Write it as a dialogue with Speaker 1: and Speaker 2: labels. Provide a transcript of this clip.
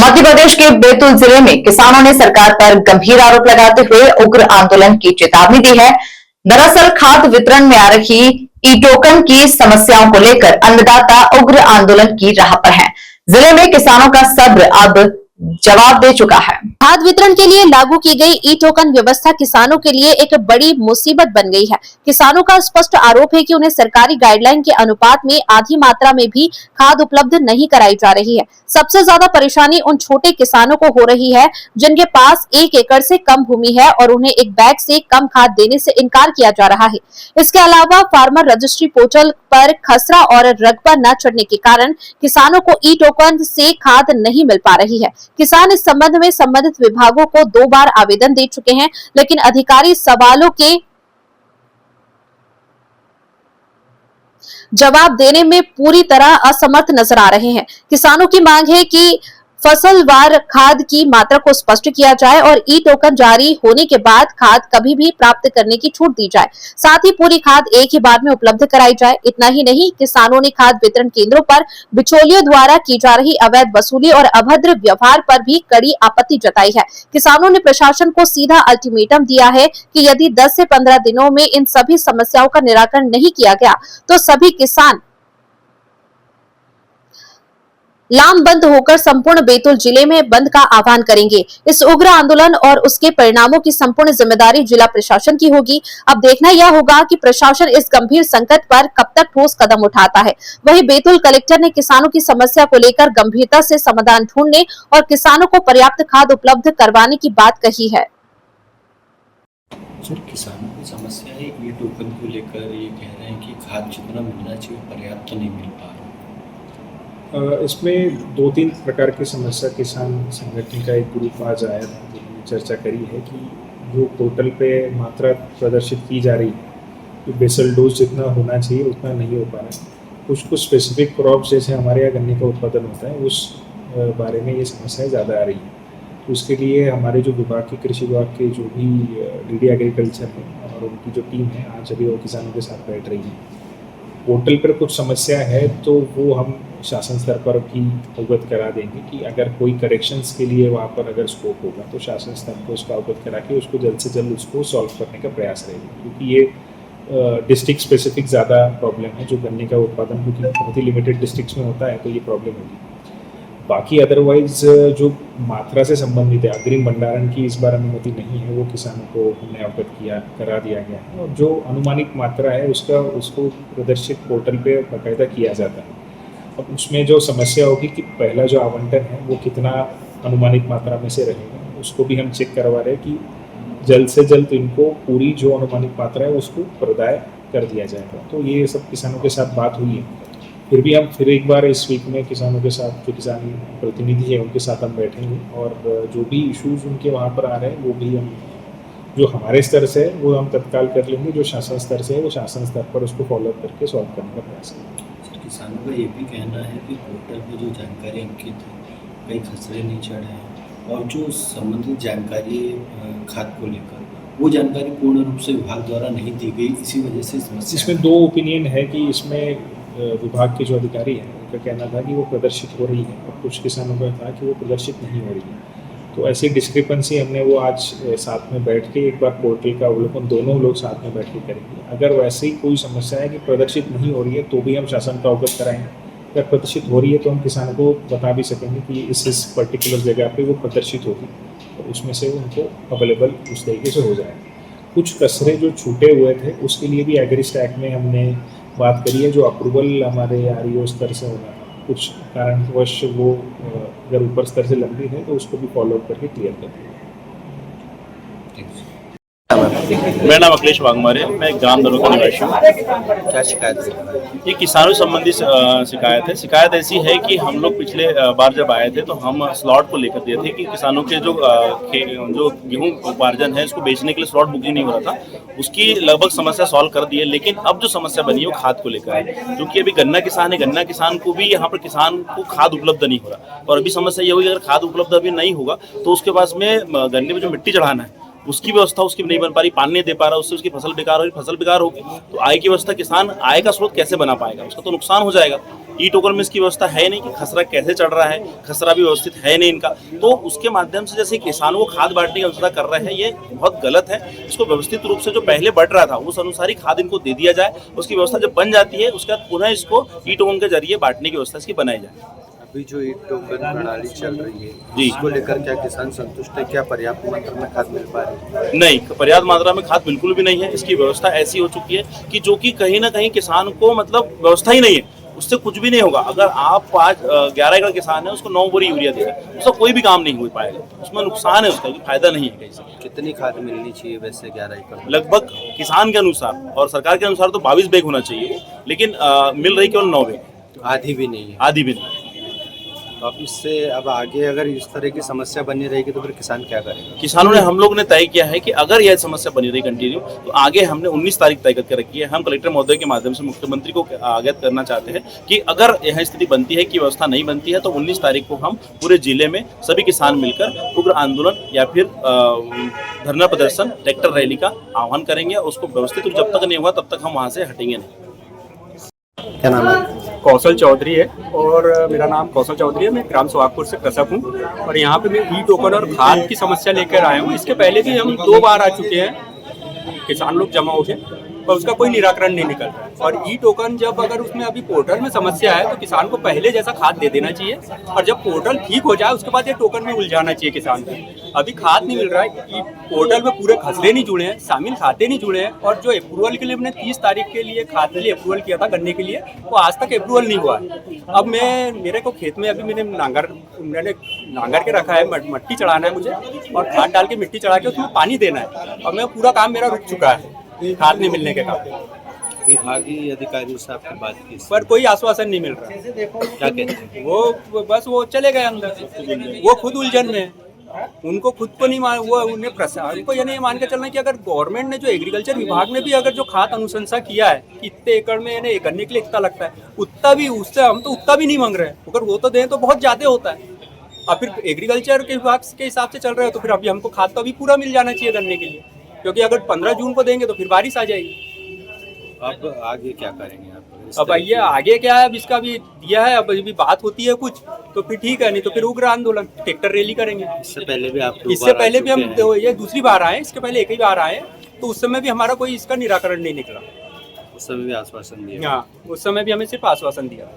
Speaker 1: मध्य प्रदेश के बैतूल जिले में किसानों ने सरकार पर गंभीर आरोप लगाते हुए उग्र आंदोलन की चेतावनी दी है। दरअसल खाद वितरण में आ रही ई टोकन की समस्याओं को लेकर अन्नदाता उग्र आंदोलन की राह पर हैं। जिले में किसानों का सब्र अब जवाब दे चुका है।
Speaker 2: खाद वितरण के लिए लागू की गई ई टोकन व्यवस्था किसानों के लिए एक बड़ी मुसीबत बन गई है। किसानों का स्पष्ट आरोप है कि उन्हें सरकारी गाइडलाइन के अनुपात में आधी मात्रा में भी खाद उपलब्ध नहीं कराई जा रही है। सबसे ज्यादा परेशानी उन छोटे किसानों को हो रही है जिनके पास 1 एकड़ से कम भूमि है और उन्हें एक बैग से कम खाद देने से इनकार किया जा रहा है। इसके अलावा फार्मर रजिस्ट्री पोर्टल पर खसरा और रकबा न चढ़ने के कारण किसानों को ई टोकन से खाद नहीं मिल पा रही है। किसान इस संबंध में संबंधित विभागों को 2 बार आवेदन दे चुके हैं, लेकिन अधिकारी सवालों के जवाब देने में पूरी तरह असमर्थ नजर आ रहे हैं। किसानों की मांग है कि फसलवार खाद की मात्रा को स्पष्ट किया जाए और ई टोकन जारी होने के बाद खाद कभी भी प्राप्त करने की छूट दी जाए। साथ ही पूरी खाद एक ही बार में उपलब्ध कराई जाए। इतना ही नहीं, किसानों ने खाद वितरण केंद्रों पर बिचौलियों द्वारा की जा रही अवैध वसूली और अभद्र व्यवहार पर भी कड़ी आपत्ति जताई है। किसानों ने प्रशासन को सीधा अल्टीमेटम दिया है कि यदि 10 से 15 दिनों में इन सभी समस्याओं का निराकरण नहीं किया गया तो सभी किसान लामबंद होकर संपूर्ण बैतूल जिले में बंद का आह्वान करेंगे। इस उग्र आंदोलन और उसके परिणामों की संपूर्ण जिम्मेदारी जिला प्रशासन की होगी। अब देखना यह होगा कि प्रशासन इस गंभीर संकट पर कब तक ठोस कदम उठाता है। वहीं बैतूल कलेक्टर ने किसानों की समस्या को लेकर गंभीरता से समाधान ढूंढने और किसानों को पर्याप्त खाद उपलब्ध करवाने की बात कही है।
Speaker 3: सर, किसानों की समस्या है ई टोकन को लेकर ये कह रहे हैं कि खाद जितना मिलना चाहिए पर्याप्त नहीं मिल पा रहा।
Speaker 4: इसमें 2-3 प्रकार की समस्या किसान संगठन का एक ग्रुप आज आया था, जिन्होंने चर्चा करी है कि जो पोर्टल पे मात्रा प्रदर्शित की जा रही है, जो बेसल डोज जितना होना चाहिए उतना नहीं हो पा रहा है। कुछ स्पेसिफिक क्रॉप्स जैसे हमारे यहाँ गन्ने का उत्पादन होता है, उस बारे में ये समस्याएं ज़्यादा आ रही हैं। तो उसके लिए हमारे जो विभाग के कृषि विभाग के जो भी डीडी एग्रीकल्चर है और उनकी जो टीम है, आज अभी वो किसानों के साथ बैठ रही है। पोर्टल पर कुछ समस्या है तो वो हम शासन स्तर पर भी अवगत करा देंगे कि अगर कोई करेक्शंस के लिए वहाँ पर अगर स्कोप होगा तो शासन स्तर पर उसका अवगत करा के उसको जल्द से जल्द उसको सॉल्व करने का प्रयास रहेगा, क्योंकि ये डिस्ट्रिक्ट स्पेसिफिक ज़्यादा प्रॉब्लम है। जो गन्ने का उत्पादन क्योंकि बहुत ही लिमिटेड डिस्ट्रिक्ट्स में होता है तो ये प्रॉब्लम होगी। बाकी अदरवाइज जो मात्रा से संबंधित है, अग्रिम भंडारण की इस बार अनुमति नहीं है, वो किसानों को हमने अवगत करा दिया गया है। और जो अनुमानित मात्रा है उसको प्रदर्शित पोर्टल पे बाकायदा किया जाता है। अब उसमें जो समस्या होगी कि पहला जो आवंटन है वो कितना अनुमानित मात्रा में से रहेगा, उसको भी हम चेक करवा रहे हैं कि जल्द से जल्द इनको पूरी जो अनुमानित मात्रा है उसको प्रदाय कर दिया जाएगा। तो ये सब किसानों के साथ बात हुई है। फिर एक बार इस वीक में किसानों के साथ जो किसान प्रतिनिधि है उनके साथ हम बैठेंगे और जो भी इश्यूज उनके वहाँ पर आ रहे हैं वो भी हम जो हमारे स्तर से है वो हम तत्काल कर लेंगे, जो शासन स्तर से है वो शासन स्तर पर उसको फॉलोअप करके सॉल्व करने का प्रयास करेंगे।
Speaker 3: सर, किसानों का ये भी कहना है कि पोर्टल पर जो जानकारी अंकित है कई खसरे नहीं चढ़े हैं और जो संबंधित जानकारी खाद को लेकर वो जानकारी पूर्ण रूप से विभाग द्वारा नहीं दी गई, इसी वजह से समस्या।
Speaker 4: इसमें 2 ओपिनियन है कि इसमें विभाग के जो अधिकारी हैं उनका कहना था कि वो प्रदर्शित हो रही है और कुछ किसानों का था कि वो प्रदर्शित नहीं हो रही है। तो ऐसी डिस्क्रिपेंसी हमने वो आज साथ में बैठ के एक बार पोर्टल का अवलोकन दोनों लोग साथ में बैठ के करेंगे। अगर वैसे ही कोई समस्या है कि प्रदर्शित नहीं हो रही है तो भी हम शासन का अवगत कराएंगे। अगर प्रदर्शित हो रही है तो हम किसानों को बता भी सकेंगे कि इस पर्टिकुलर जगह पे वो प्रदर्शित होगी तो उसमें से उनको अवेलेबल उस तरीके से हो जाएगा। कुछ कसरे जो छूटे हुए थे उसके लिए भी एग्रीस्टैक में हमने बात करी है, जो अप्रूवल हमारे आरईओ स्तर से होना था, कुछ कारणवश वो अगर ऊपर स्तर से लंबी है तो उसको भी फॉलोअप करके क्लियर कर देंगे।
Speaker 5: मेरा नाम अखिलेश वाघमारे, मैं ग्राम दरों का निवासी हूँ।
Speaker 3: क्या शिकायत है?
Speaker 5: ये किसानों संबंधी शिकायत है। शिकायत ऐसी है कि हम लोग पिछले बार जब आए थे तो हम स्लॉट को लेकर दिए थे कि किसानों के जो गेहूं उपार्जन है उसको बेचने के लिए स्लॉट बुकिंग नहीं हो रहा था, उसकी लगभग समस्या सॉल्व कर दी है। लेकिन अब जो समस्या बनी है वो खाद को लेकर है, क्योंकि अभी गन्ना किसान है, गन्ना किसान को भी यहाँ पर किसान को खाद उपलब्ध नहीं हो रहा। और अभी समस्या ये होगी अगर खाद उपलब्ध अभी नहीं होगा तो उसके पास में गन्ने में जो मिट्टी चढ़ाना है उसकी व्यवस्था उसकी नहीं बन पा रही, पानी नहीं दे पा रहा, उससे उसकी फसल बेकार होगी। फसल बेकार होगी तो आय की व्यवस्था, किसान आय का स्रोत कैसे बना पाएगा, उसका तो नुकसान हो जाएगा। ई टोकन में इसकी व्यवस्था है नहीं कि खसरा कैसे चढ़ रहा है, खसरा भी व्यवस्थित है नहीं इनका। तो उसके माध्यम से जैसे किसानों को खाद बांटने की व्यवस्था कर रहे हैं, ये बहुत गलत है। इसको व्यवस्थित रूप से जो पहले बढ़ रहा था उस अनुसार ही खाद इनको दे दिया जाए। उसकी व्यवस्था जब बन जाती है उसके बाद पुनः इसको ई टोकन के जरिए बांटने की व्यवस्था इसकी बनाई जाए।
Speaker 3: अभी जो ई टोकन प्रणाली चल रही है
Speaker 5: जी।
Speaker 3: इसको लेकर क्या किसान संतुष्ट है? क्या पर्याप्त मात्रा में खाद मिल पा रही है?
Speaker 5: नहीं, पर्याप्त मात्रा में खाद बिल्कुल भी नहीं है। इसकी व्यवस्था ऐसी हो चुकी है कि जो कि कहीं ना कहीं किसान को मतलब व्यवस्था ही नहीं है, उससे कुछ भी नहीं होगा। अगर आप 11 एकड़ किसान है उसको 9 बोरी यूरिया दे रहे हैं, उसका कोई भी काम नहीं हो पाएगा, उसमें नुकसान है, उसका फायदा नहीं है कहीं से।
Speaker 3: कितनी खाद मिलनी चाहिए वैसे 11 एकड़ में?
Speaker 5: लगभग किसान के अनुसार और सरकार के अनुसार तो 22 बैग होना चाहिए, लेकिन मिल रही केवल 9 बैग,
Speaker 3: आधी भी नहीं है।
Speaker 5: आधी भी नहीं।
Speaker 3: तो अब इससे अब आगे अगर इस तरह की समस्या बनी रहेगी तो फिर किसान क्या करेगा?
Speaker 5: किसानों ने हम लोग ने तय किया है कि अगर यह समस्या बनी रही कंटिन्यू तो आगे हमने 19 तारीख तय करके रखी है। हम कलेक्टर महोदय के माध्यम से मुख्यमंत्री को अवगत करना चाहते हैं कि अगर यह स्थिति बनती है कि व्यवस्था नहीं बनती है तो 19 तारीख को हम पूरे जिले में सभी किसान मिलकर उग्र आंदोलन या फिर धरना प्रदर्शन, ट्रैक्टर रैली का आह्वान करेंगे। उसको व्यवस्थित रूप जब तक नहीं हुआ तब तक हम वहाँ से हटेंगे नहीं।
Speaker 3: क्या नाम है?
Speaker 6: कौशल चौधरी है और मेरा नाम कौशल चौधरी है। मैं ग्राम सोहागपुर से कृषक हूँ और यहाँ पे मैं ई टोकन और खाद की समस्या लेकर आया हूँ। इसके पहले भी हम 2 बार आ चुके हैं, किसान लोग जमा हो गए और उसका कोई निराकरण नहीं निकल रहा है। और ई टोकन जब अगर उसमें अभी पोर्टल में समस्या है तो किसान को पहले जैसा खाद दे देना चाहिए और जब पोर्टल ठीक हो जाए उसके बाद ये टोकन में उलझाना चाहिए किसान को। अभी खाद नहीं मिल रहा है, ई पोर्टल में पूरे खसरे नहीं जुड़े हैं, शामिल खाते नहीं जुड़े हैं और जो अप्रूवल के लिए हमने 30 तारीख के लिए खाद के लिए अप्रूवल किया था गन्ने के लिए, वो आज तक अप्रूवल नहीं हुआ है। अब मेरे को खेत में अभी मैंने नांगर के रखा है, मट्टी चढ़ाना है मुझे और खाद डाल के मिट्टी चढ़ा के उसमें पानी देना है और मैं पूरा काम मेरा रुक चुका है खाद नहीं मिलने के कारण।
Speaker 3: विभागीय अधिकारियों से आपने बात की
Speaker 6: पर कोई आश्वासन नहीं मिल रहा।
Speaker 3: क्या कहते हैं?
Speaker 6: वो चले गए अंदर, वो खुद उलझन में है। उनको खुद को नहीं मान, वो उन्हें प्रशासन को ये नहीं मान के चलना कि अगर गवर्नमेंट ने जो एग्रीकल्चर विभाग ने भी अगर जो खाद अनुशंसा किया है कि इतने एकड़ में यानी गन्ने के लिए इतना लगता है, उतना भी उससे हम तो उतना भी नहीं मांग रहे हैं। अगर वो तो दें तो बहुत ज़्यादा होता है। अब फिर एग्रीकल्चर के विभाग के हिसाब से चल रहे हो तो फिर अभी हमको खाद तो अभी पूरा मिल जाना चाहिए गन्ने के लिए, क्योंकि अगर 15 जून को देंगे तो फिर बारिश आ जाएगी।
Speaker 3: अब आगे क्या करेंगे आप?
Speaker 6: अब ये आगे क्या है, अब इसका भी दिया है, अब अभी बात होती है कुछ तो फिर ठीक है, नहीं तो फिर उग्र आंदोलन, ट्रैक्टर रैली करेंगे।
Speaker 3: इससे पहले भी आप
Speaker 6: इससे पहले भी हम ये दूसरी बार आए, इसके पहले एक ही बार आए तो उस समय भी हमारा कोई इसका निराकरण नहीं निकला।
Speaker 3: उस समय भी आश्वासन दिया?
Speaker 6: हाँ, उस समय भी हमें सिर्फ आश्वासन दिया।